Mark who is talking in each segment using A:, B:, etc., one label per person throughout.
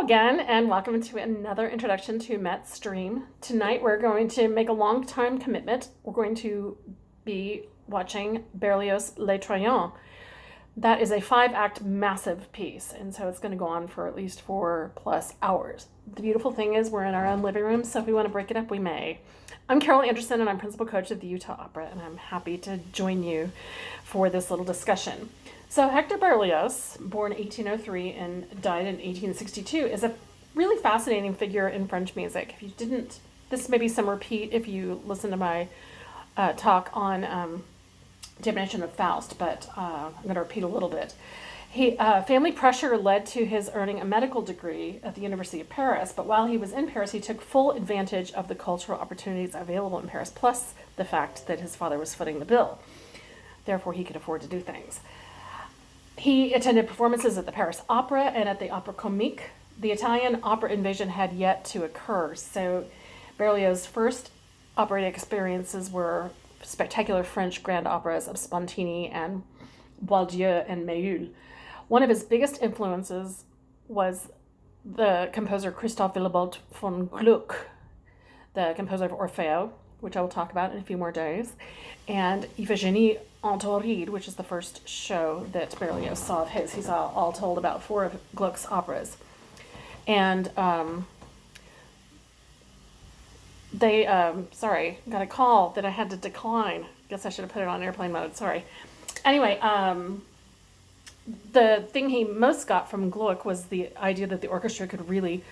A: again, and welcome to another introduction to Met Stream. Tonight we're going to make a long-time commitment. We're going to be watching Berlioz' Les Troyens. That is a 5-act massive piece, and so it's going to go on for at least 4+ hours. The beautiful thing is we're in our own living room, so if we want to break it up, we may. I'm Carol Anderson, and I'm principal coach of the Utah Opera, and I'm happy to join you for this little discussion. So Hector Berlioz, born 1803 and died in 1862, is a really fascinating figure in French music. If you didn't, this may be some repeat if you listen to my talk on divination of Faust, but I'm going to repeat a little bit. Family pressure led to his earning a medical degree at the University of Paris, but while he was in Paris, he took full advantage of the cultural opportunities available in Paris, plus the fact that his father was footing the bill. Therefore, he could afford to do things. He attended performances at the Paris Opera and at the Opera Comique. The Italian opera invasion had yet to occur, so Berlioz's first operatic experiences were spectacular French grand operas of Spontini and Boieldieu and Méhul. One of his biggest influences was the composer Christophe Willibald von Gluck, the composer of Orfeo, which I will talk about in a few more days, and Iphigénie en Tauride, which is the first show that Berlioz saw of his. He saw all told about 4 of Gluck's operas. And got a call that I had to decline. Guess I should have put it on airplane mode, sorry. Anyway, the thing he most got from Gluck was the idea that the orchestra could really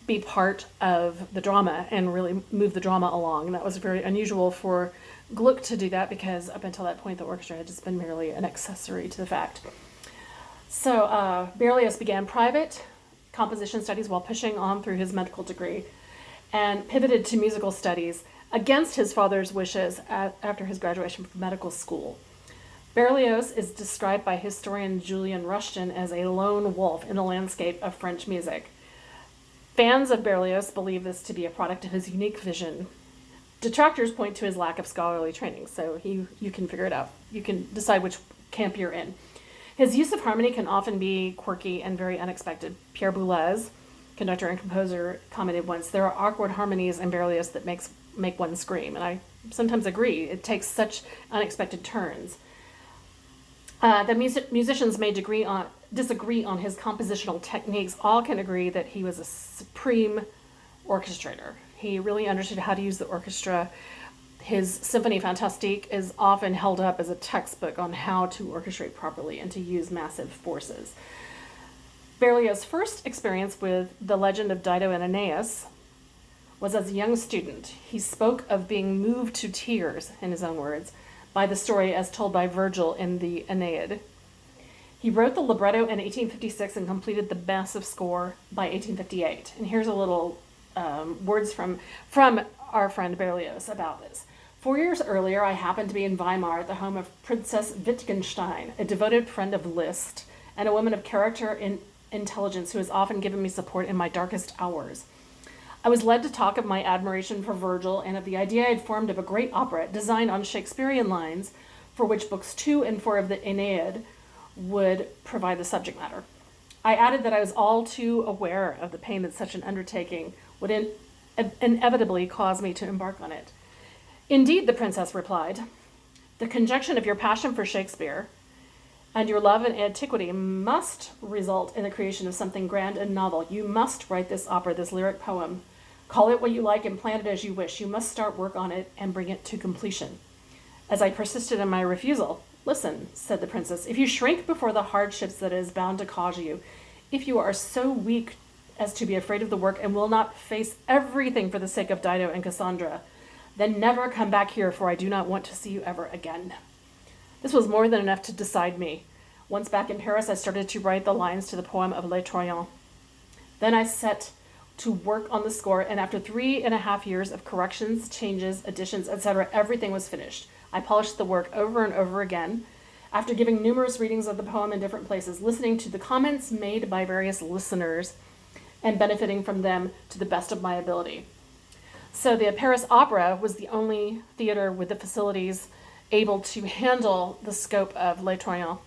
A: be part of the drama and really move the drama along. And that was very unusual for Gluck to do that because up until that point the orchestra had just been merely an accessory to the fact. So Berlioz began private composition studies while pushing on through his medical degree and pivoted to musical studies against his father's wishes after his graduation from medical school. Berlioz is described by historian Julian Rushton as a lone wolf in the landscape of French music. Fans of Berlioz believe this to be a product of his unique vision. Detractors point to his lack of scholarly training, so you can figure it out. You can decide which camp you're in. His use of harmony can often be quirky and very unexpected. Pierre Boulez, conductor and composer, commented once, "There are awkward harmonies in Berlioz that make one scream," and I sometimes agree. It takes such unexpected turns. The musicians may disagree on his compositional techniques. All can agree that he was a supreme orchestrator. He really understood how to use the orchestra. His Symphony Fantastique is often held up as a textbook on how to orchestrate properly and to use massive forces. Berlioz's first experience with the legend of Dido and Aeneas was as a young student. He spoke of being moved to tears, in his own words, by the story as told by Virgil in the Aeneid. He wrote the libretto in 1856 and completed the massive score by 1858. And here's a little words from our friend Berlioz about this. 4 years earlier, I happened to be in Weimar at the home of Princess Wittgenstein, a devoted friend of Liszt, and a woman of character and intelligence who has often given me support in my darkest hours. I was led to talk of my admiration for Virgil and of the idea I had formed of a great opera designed on Shakespearean lines for which books 2 and 4 of the Aeneid would provide the subject matter. I added that I was all too aware of the pain that such an undertaking would inevitably cause me to embark on it. Indeed, the princess replied, the conjunction of your passion for Shakespeare and your love of antiquity must result in the creation of something grand and novel. You must write this opera, this lyric poem. Call it what you like and plan it as you wish. You must start work on it and bring it to completion. As I persisted in my refusal, listen, said the princess, if you shrink before the hardships that it is bound to cause you, if you are so weak as to be afraid of the work and will not face everything for the sake of Dido and Cassandra, then never come back here, for I do not want to see you ever again. This was more than enough to decide me. Once back in Paris, I started to write the lines to the poem of Les Troyens. Then I set to work on the score, and after 3.5 years of corrections, changes, additions, etc., everything was finished. I polished the work over and over again. After giving numerous readings of the poem in different places, listening to the comments made by various listeners, and benefiting from them to the best of my ability. So the Paris Opera was the only theater with the facilities able to handle the scope of Les Troyens.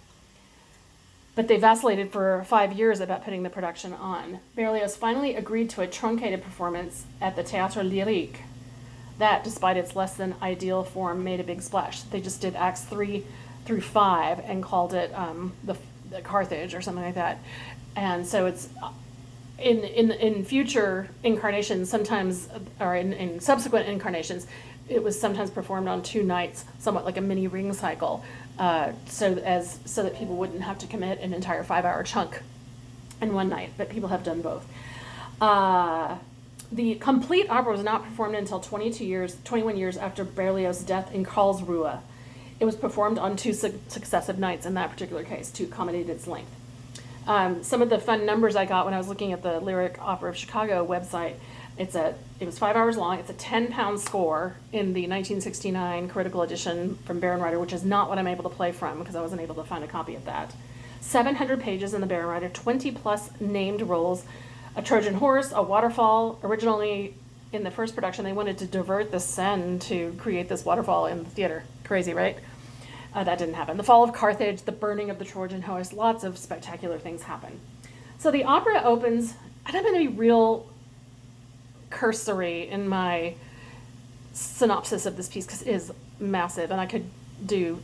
A: but they vacillated for 5 years about putting the production on. Berlioz finally agreed to a truncated performance at the Théâtre Lyrique. That, despite its less than ideal form, made a big splash. They just did acts 3 through 5 and called it the Carthage or something like that. And so it's in future incarnations, sometimes, or in subsequent incarnations, it was sometimes performed on 2 nights, somewhat like a mini ring cycle, so that people wouldn't have to commit an entire 5-hour chunk in one night. But people have done both. The complete opera was not performed until 21 years after Berlioz's death in Karlsruhe. It was performed on 2 successive nights in that particular case to accommodate its length. Some of the fun numbers I got when I was looking at the Lyric Opera of Chicago website, it was 5 hours long. It's a 10-pound score in the 1969 critical edition from Baron which is not what I'm able to play from because I wasn't able to find a copy of that. 700 pages in the Baron 20-plus named roles, a Trojan horse, a waterfall. Originally, in the first production, they wanted to divert the Seine to create this waterfall in the theater. Crazy, right? That didn't happen. The fall of Carthage, the burning of the Trojan horse, lots of spectacular things happen. So the opera opens, and I'm going to be real cursory in my synopsis of this piece because it is massive, and I could do,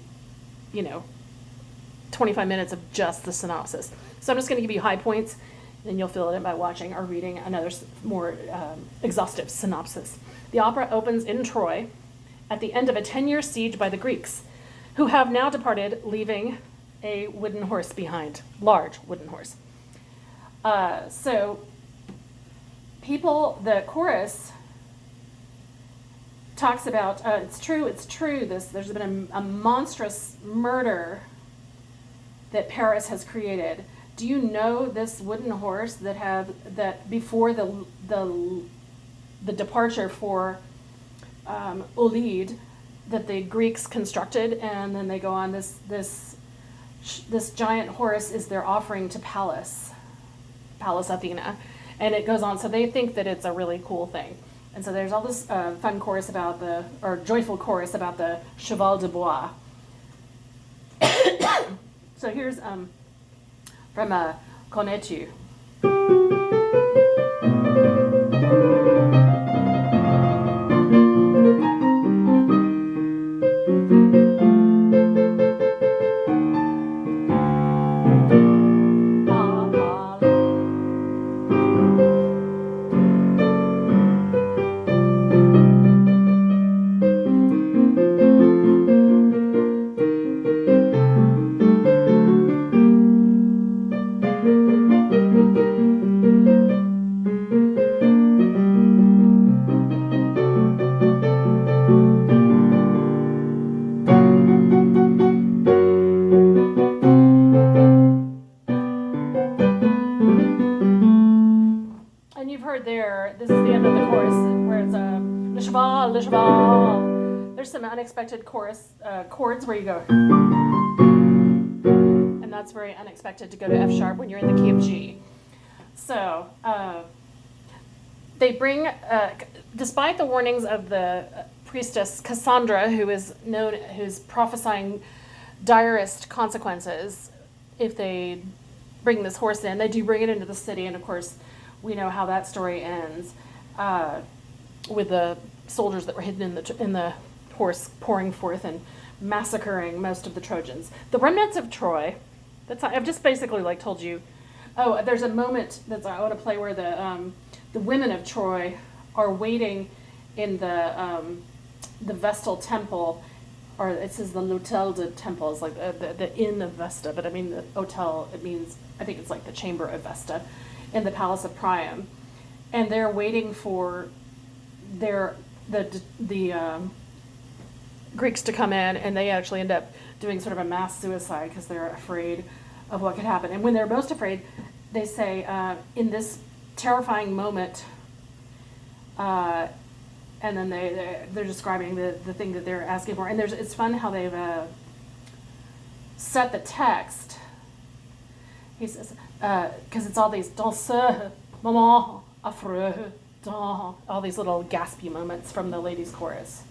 A: 25 minutes of just the synopsis. So I'm just going to give you high points, and you'll fill it in by watching or reading another more exhaustive synopsis. The opera opens in Troy at the end of a 10-year siege by the Greeks, who have now departed, leaving a wooden horse behind, large wooden horse. So the chorus talks about, it's true, there's been a monstrous murder that Paris has created. Do you know this wooden horse that before the departure for Ulide, that the Greeks constructed, and then they go on this giant horse is their offering to Pallas Athena, and it goes on. So they think that it's a really cool thing, and so there's all this fun chorus joyful chorus about the cheval de bois. So here's from Connais-tu. This is the end of the chorus where it's le cheval, le cheval. There's some unexpected chords where you go, and that's very unexpected to go to F sharp when you're in the key of G. So they bring, despite the warnings of the priestess Cassandra, who's prophesying direst consequences if they bring this horse in, they do bring it into the city, and of course we know how that story ends, with the soldiers that were hidden in the horse pouring forth and massacring most of the Trojans. The remnants of Troy. I've just basically told you. Oh, there's a moment that I want to play where the women of Troy are waiting in the Vestal Temple, or it says the L'Hôtel de Temple is like the inn of Vesta, but I mean the hotel. It means, I think it's like the chamber of Vesta, in the Palace of Priam, and they're waiting for the Greeks to come in, and they actually end up doing sort of a mass suicide because they're afraid of what could happen. And when they're most afraid, they say, in this terrifying moment, and then they're describing the thing that they're asking for. And it's fun how they've set the text. He says, because it's all these dans ce moment affreux, all these little gaspy moments from the ladies' chorus.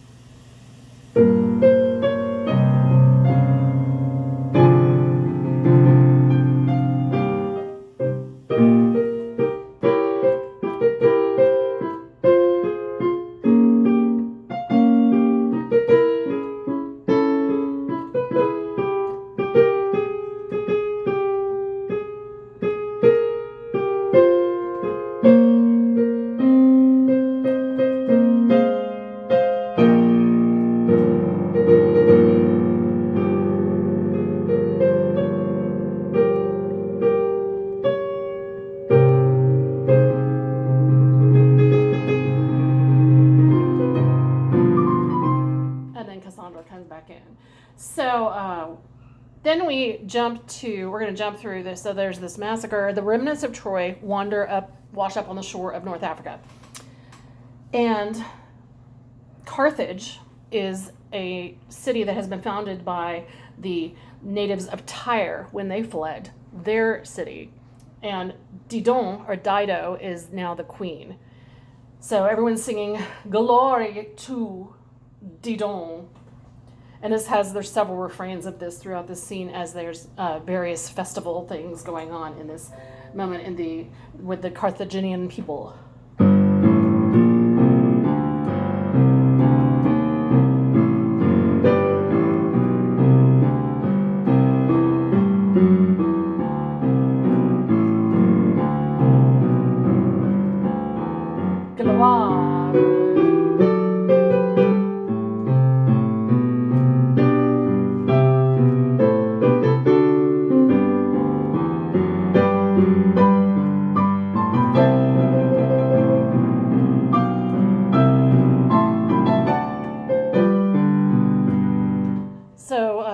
A: we're going to jump through this. So there's this massacre. The remnants of Troy wash up on the shore of North Africa. And Carthage is a city that has been founded by the natives of Tyre when they fled their city. And Didon, or Dido, is now the queen. So everyone's singing glory to Didon. And there's several refrains of this throughout this scene as there's various festival things going on in this moment with the Carthaginian people.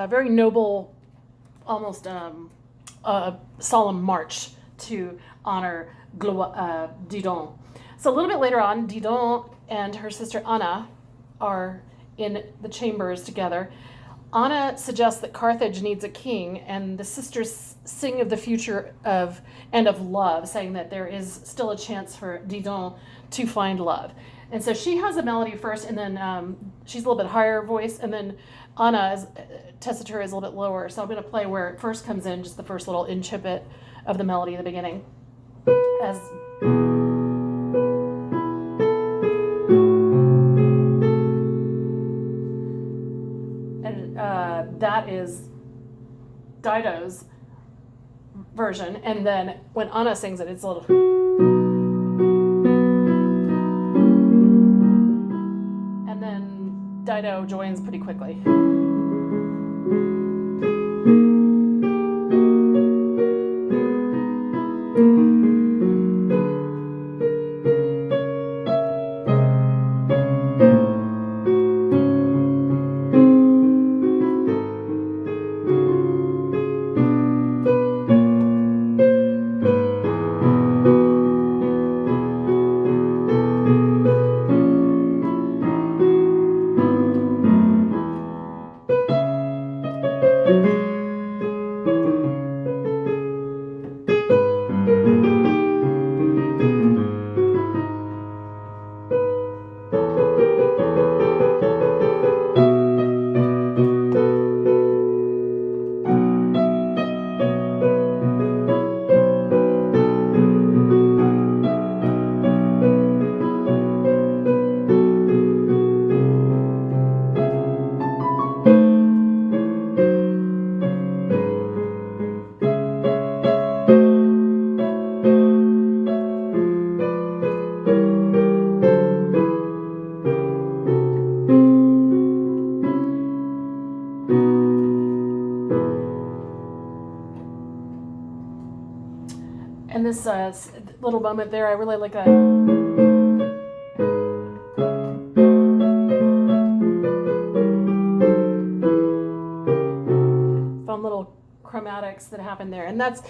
A: Very noble, almost solemn march to honor Didon. So a little bit later on, Didon and her sister Anna are in the chambers together. Anna suggests that Carthage needs a king, and the sisters sing of the future of love, saying that there is still a chance for Didon to find love. And so she has a melody first, and then she's a little bit higher voice, and then Anna's tessitura is a little bit lower. So I'm going to play where it first comes in, just the first little incipit of the melody at the beginning. That is Dido's version, and then when Anna sings it, it's a little. And then Dido joins pretty quickly. And this little moment there, I really like that. Fun little chromatics that happen there. And that's,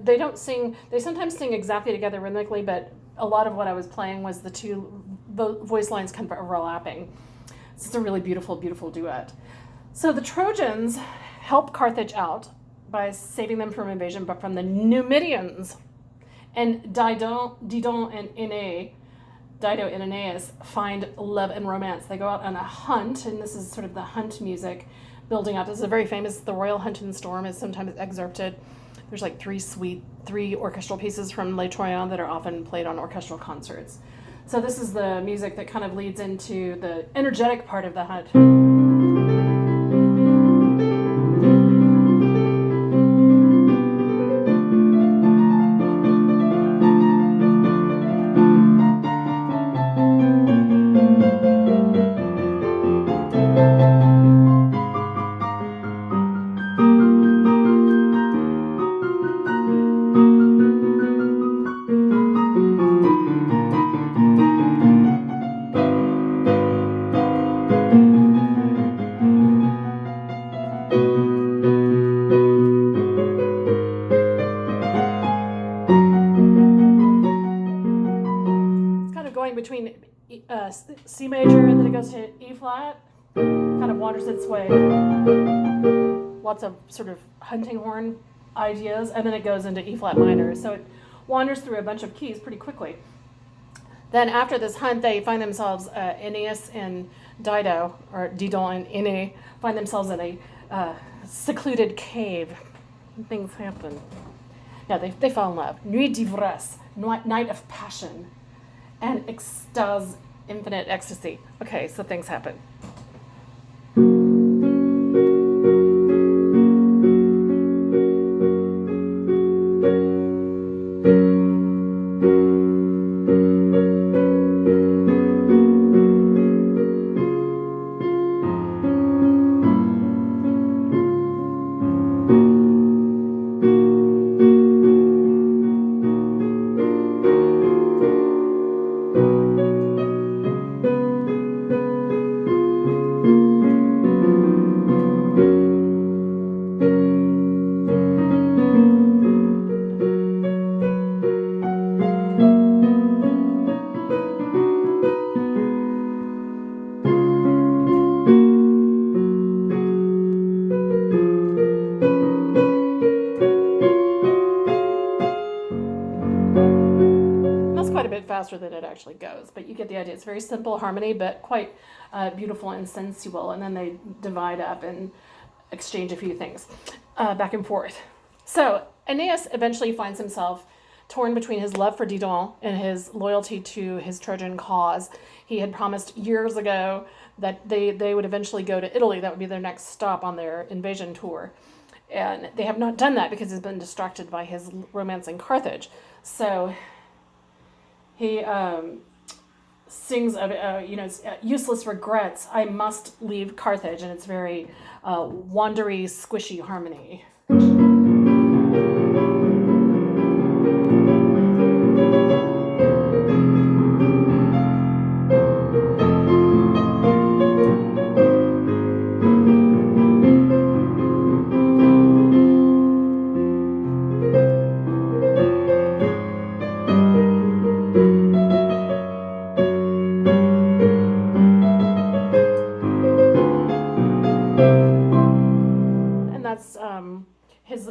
A: they sometimes sing exactly together rhythmically, but a lot of what I was playing was the two voice lines kind of overlapping. It's a really beautiful, beautiful duet. So the Trojans help Carthage out by saving them from invasion, but from the Numidians. And Dido and Aeneas find love and romance. They go out on a hunt, and this is sort of the hunt music building up. This is a very famous, the Royal Hunt and Storm is sometimes excerpted. There's like three orchestral pieces from Les Troyens that are often played on orchestral concerts. So this is the music that kind of leads into the energetic part of the hunt. playing between C major, and then it goes to E flat, kind of wanders its way. Lots of sort of hunting horn ideas, and then it goes into E flat minor. So it wanders through a bunch of keys pretty quickly. Then after this hunt, they find themselves, Aeneas and Dido, or Didon and Aeneas, find themselves in a secluded cave. Things happen. Yeah, they fall in love. Nuit d'ivresse, night of passion, and extase, infinite ecstasy. Okay, so things happen. Faster than it actually goes, but you get the idea. It's very simple harmony, but quite beautiful and sensual, and then they divide up and exchange a few things back and forth. So Aeneas eventually finds himself torn between his love for Didon and his loyalty to his Trojan cause. He had promised years ago that they would eventually go to Italy. That would be their next stop on their invasion tour, and they have not done that because he's been distracted by his romance in Carthage. So he sings of useless regrets. I must leave Carthage, and it's very wandery, squishy harmony.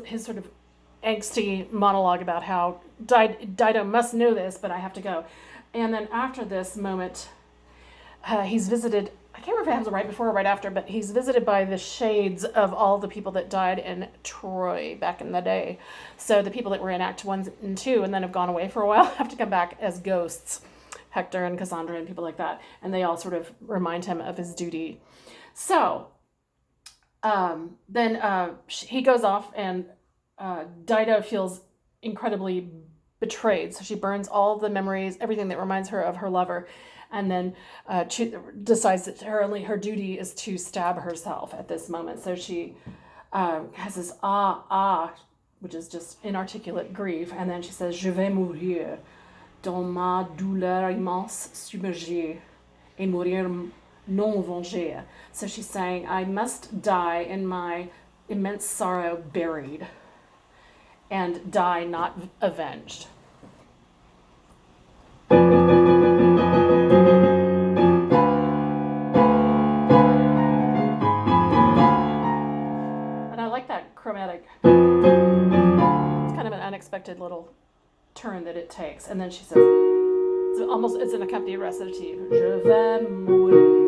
A: His sort of angsty monologue about how Dido must know this, but I have to go. And then after this moment, he's visited, I can't remember if it happens right before or right after, but he's visited by the shades of all the people that died in Troy back in the day. So the people that were in Act 1 and 2 and then have gone away for a while have to come back as ghosts, Hector and Cassandra and people like that. And they all sort of remind him of his duty. So then he goes off, and Dido feels incredibly betrayed. So she burns all the memories, everything that reminds her of her lover, and then decides that her duty is to stab herself at this moment. So she has this which is just inarticulate grief, and then she says, Je vais mourir dans ma douleur immense submergée et mourir non vengée. So she's saying, I must die in my immense sorrow buried, and die not avenged. And I like that chromatic. It's kind of an unexpected little turn that it takes. And then she says, it's an accompanied recitative. Je vais mourir.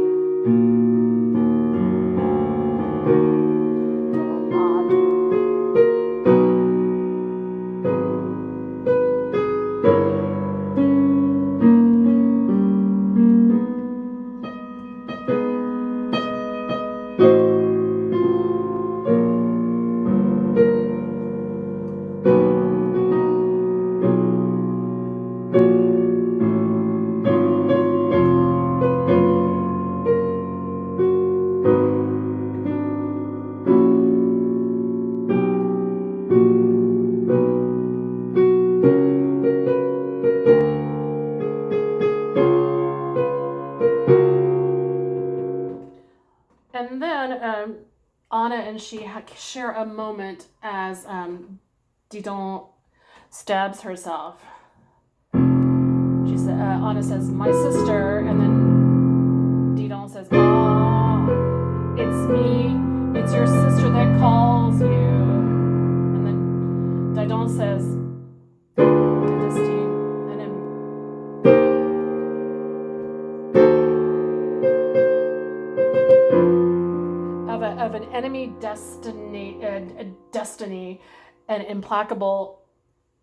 A: And then Anna and she share a moment as Didon stabs herself. She said, Anna says, my sister, and then Didon says, ah, it's me, it's your sister that calls you. And then Didon says, and then of an enemy destiny, and implacable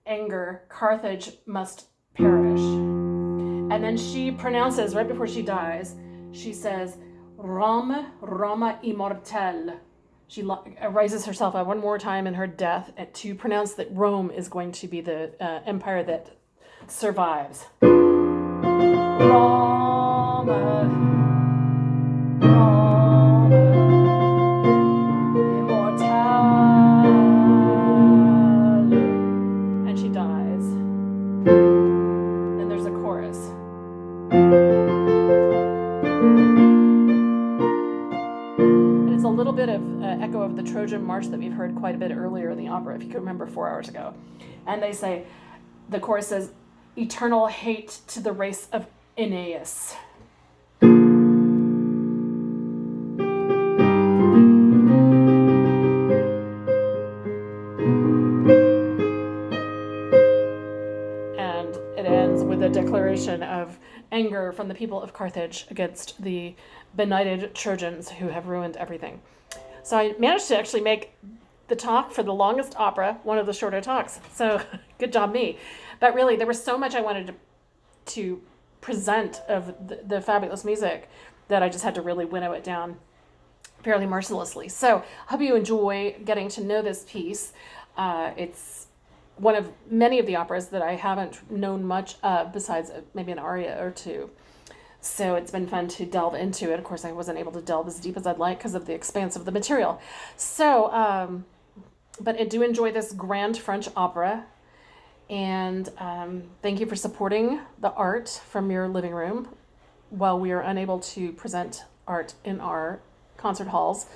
A: anger, Carthage must perish. And then she pronounces, right before she dies, she says, Rome, Roma immortelle. She raises herself up one more time in her death to pronounce that Rome is going to be the empire that survives. Rome, Rome, immortelle. And she dies. Then there's a chorus. And it's a little bit of echo of the Trojan March that we've heard quite a bit earlier in the opera, if you can remember 4 hours ago. And they say, the chorus says, eternal hate to the race of Aeneas. And it ends with a declaration of anger from the people of Carthage against the benighted Trojans who have ruined everything. So I managed to actually make the talk for the longest opera one of the shorter talks. So good job me. But really, there was so much I wanted to present of the fabulous music that I just had to really winnow it down fairly mercilessly. So I hope you enjoy getting to know this piece. It's one of many of the operas that I haven't known much of, besides maybe an aria or two. So it's been fun to delve into it. Of course, I wasn't able to delve as deep as I'd like because of the expanse of the material. So, but I do enjoy this grand French opera. And thank you for supporting the art from your living room while we are unable to present art in our concert halls.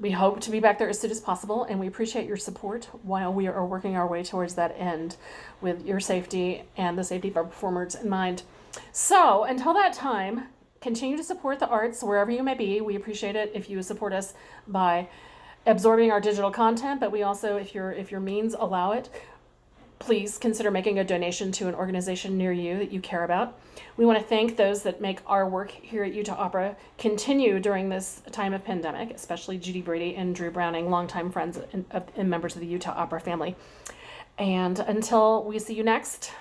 A: We hope to be back there as soon as possible, and we appreciate your support while we are working our way towards that end with your safety and the safety of our performers in mind. So until that time, continue to support the arts wherever you may be. We appreciate it if you support us by absorbing our digital content, but we also, if your means allow it, please consider making a donation to an organization near you that you care about. We want to thank those that make our work here at Utah Opera continue during this time of pandemic, especially Judy Brady and Drew Browning, longtime friends and members of the Utah Opera family. And until we see you next,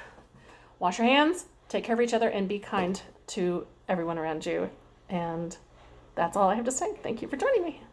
A: wash your hands, take care of each other, and be kind to everyone around you. And that's all I have to say. Thank you for joining me.